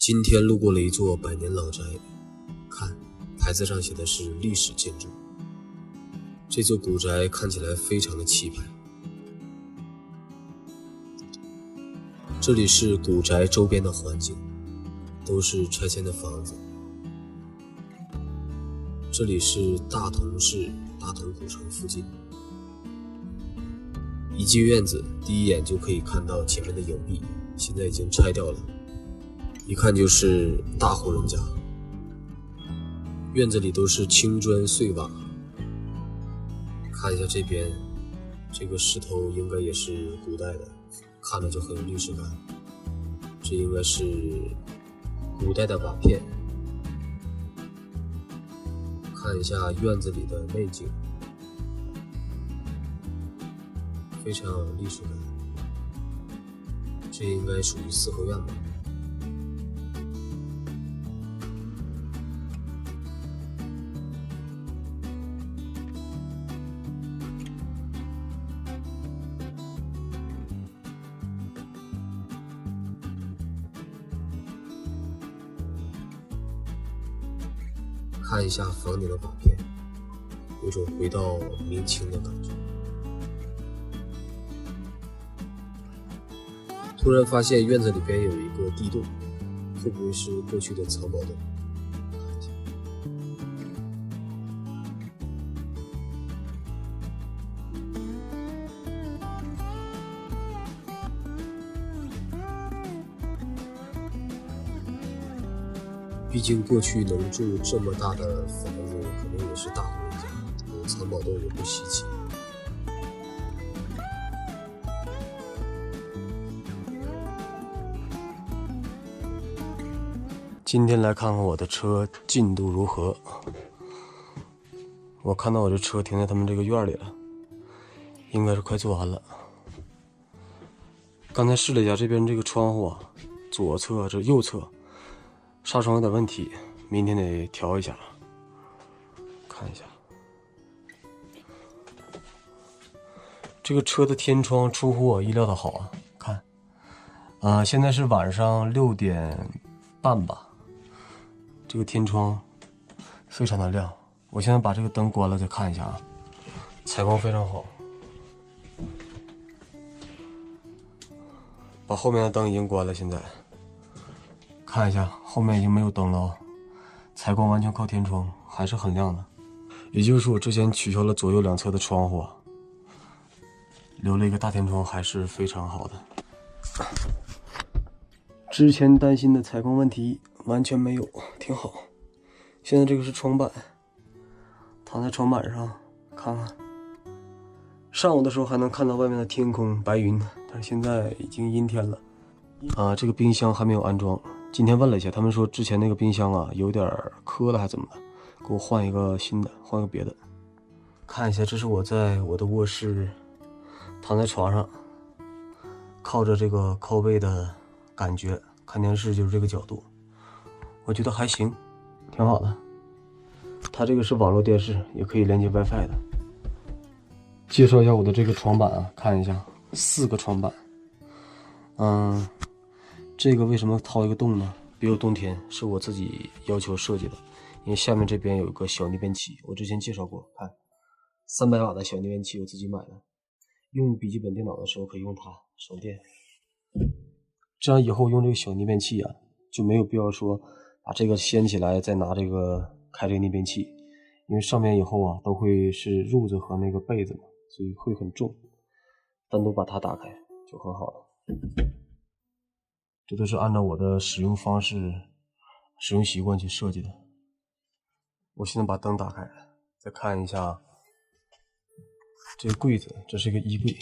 今天路过了一座百年老宅，看牌子上写的是历史建筑。这座古宅看起来非常的气派。这里是古宅周边的环境，都是拆迁的房子。这里是大同市大同古城附近。一进院子，第一眼就可以看到前面的影壁，现在已经拆掉了，一看就是大户人家。院子里都是青砖碎瓦，看一下这边，这个石头应该也是古代的，看着就很有历史感。这应该是古代的瓦片。看一下院子里的内景，非常有历史感。这应该属于四合院吧。看一下房顶的瓦片，有种回到明清的感觉。突然发现院子里边有一个地洞，会不会是过去的藏宝洞？看一下。毕竟过去能住这么大的房子，肯定也是大户人家，有藏宝洞也不稀奇。今天来看看我的车进度如何。我看到我这车停在他们这个院里了，应该是快做完了。刚才试了一下这边这个窗户啊，左侧这右侧纱窗有点问题，明天得调一下。看一下这个车的天窗出乎我意料的好啊，看现在是晚上6点半吧，这个天窗非常的亮。我现在把这个灯关了再看一下啊，采光非常好。把后面的灯已经关了，现在看一下后面已经没有灯了哦，采光完全靠天窗，还是很亮的。也就是我之前取消了左右两侧的窗户，留了一个大天窗，还是非常好的。之前担心的采光问题完全没有，挺好。现在这个是窗板，躺在窗板上看看。上午的时候还能看到外面的天空白云，但是现在已经阴天了。这个冰箱还没有安装。今天问了一下，他们说之前那个冰箱啊有点磕了还怎么的，给我换一个新的，换个别的。看一下，这是我在我的卧室躺在床上，靠着这个靠背的感觉看电视，就是这个角度，我觉得还行，挺好的。它这个是网络电视，也可以连接 WiFi 的。介绍一下我的这个床板啊，看一下4个床板。这个为什么掏一个洞呢？别有洞天，是我自己要求设计的。因为下面这边有一个小逆变器，我之前介绍过，看300瓦的小逆变器，我自己买的。用笔记本电脑的时候可以用它，省电。这样以后用这个小逆变器啊，就没有必要说把这个掀起来再拿这个开这个逆变器，因为上面以后啊都会是褥子和那个被子嘛，所以会很重。单独把它打开就很好了。这都是按照我的使用方式、使用习惯去设计的。我现在把灯打开，再看一下这个柜子，这是一个衣柜。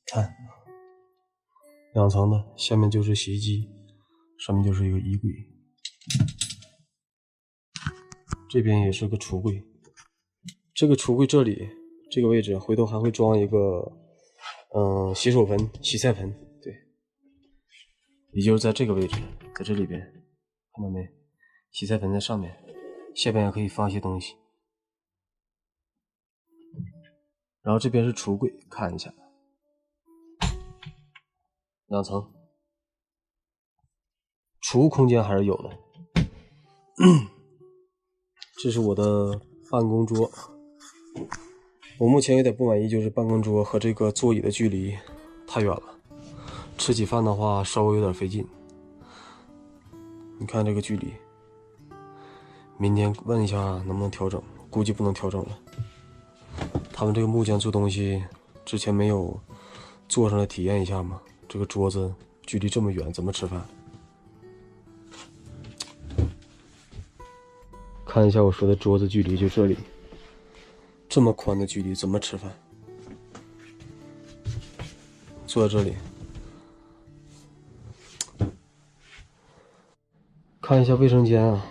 看，2层的，下面就是洗衣机，上面就是一个衣柜。这边也是个橱柜，这个橱柜这里这个位置回头还会装一个洗手盆、洗菜盆，对，也就是在这个位置，在这里边，看到没？洗菜盆在上面，下边也可以放一些东西。然后这边是橱柜，看一下， 2层，储物空间还是有的。这是我的办公桌，我目前有点不满意，就是办公桌和这个座椅的距离太远了，吃起饭的话稍微有点费劲。你看这个距离，明天问一下能不能调整，估计不能调整了。他们这个木匠做东西之前没有坐上来体验一下吗？这个桌子距离这么远，怎么吃饭？看一下我说的桌子距离，就这里，这么宽的距离怎么吃饭？坐在这里，看一下卫生间啊，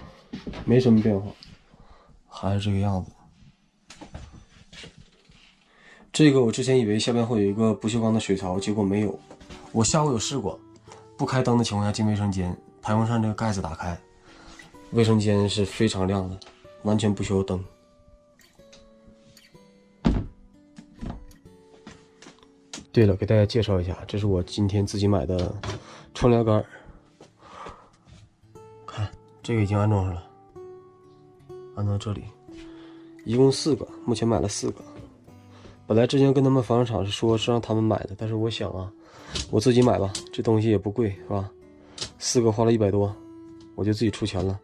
没什么变化，还是这个样子。这个我之前以为下边会有一个不锈钢的水槽，结果没有。我下午有试过，不开灯的情况下进卫生间，排风扇这个盖子打开，卫生间是非常亮的，完全不需要灯。对了，给大家介绍一下，这是我今天自己买的窗帘杆，看这个已经安装上了，安到这里，一共4个，目前买了4个。本来之前跟他们房产厂是说是让他们买的，但是我想啊，我自己买吧，这东西也不贵，是吧？4个花了100多，我就自己出钱了。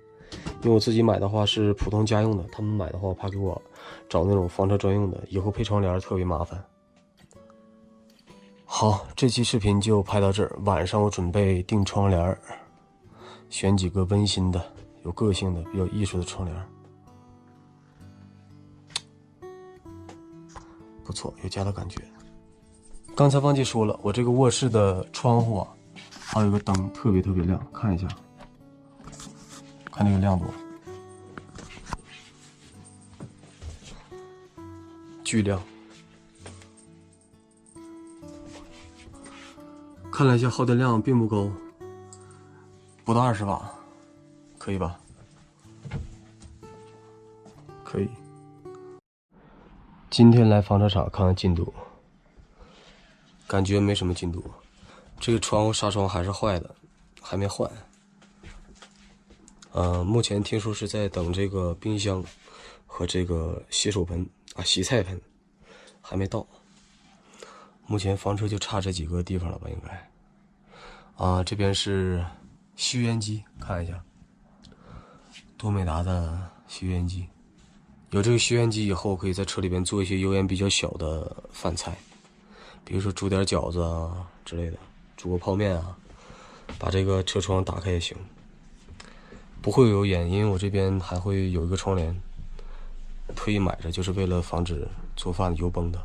因为我自己买的话是普通家用的，他们买的话我怕给我找那种房车专用的，以后配窗帘特别麻烦。好，这期视频就拍到这儿。晚上我准备订窗帘，选几个温馨的、有个性的、比较艺术的窗帘。不错，有家的感觉。刚才忘记说了，我这个卧室的窗户啊，还有一个灯特别亮，看一下，看这个亮度，巨亮。看了一下耗电量并不高，不到20瓦，可以吧？可以。今天来房车厂看看进度，感觉没什么进度。这个窗户纱窗还是坏的，还没换。目前听说是在等这个冰箱和这个洗手盆啊、洗菜盆，还没到。目前房车就差这几个地方了吧，应该。这边是吸油烟机，看一下，多美达的吸油烟机。有这个吸油烟机以后，可以在车里边做一些油烟比较小的饭菜，比如说煮点饺子啊之类的，煮个泡面啊，把这个车窗打开也行，不会有油烟，因为我这边还会有一个窗帘，特意买着就是为了防止做饭油崩的。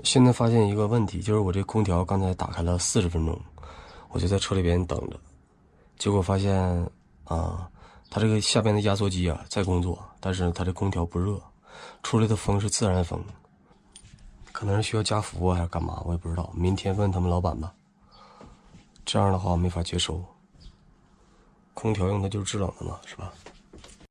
现在发现一个问题，就是我这空调刚才打开了40分钟，我就在车里边等着，结果发现它这个下边的压缩机啊在工作，但是它这空调不热，出来的风是自然风，可能是需要加氟还是干嘛，我也不知道，明天问他们老板吧。这样的话我没法接收，空调用的就是制冷的嘛，是吧？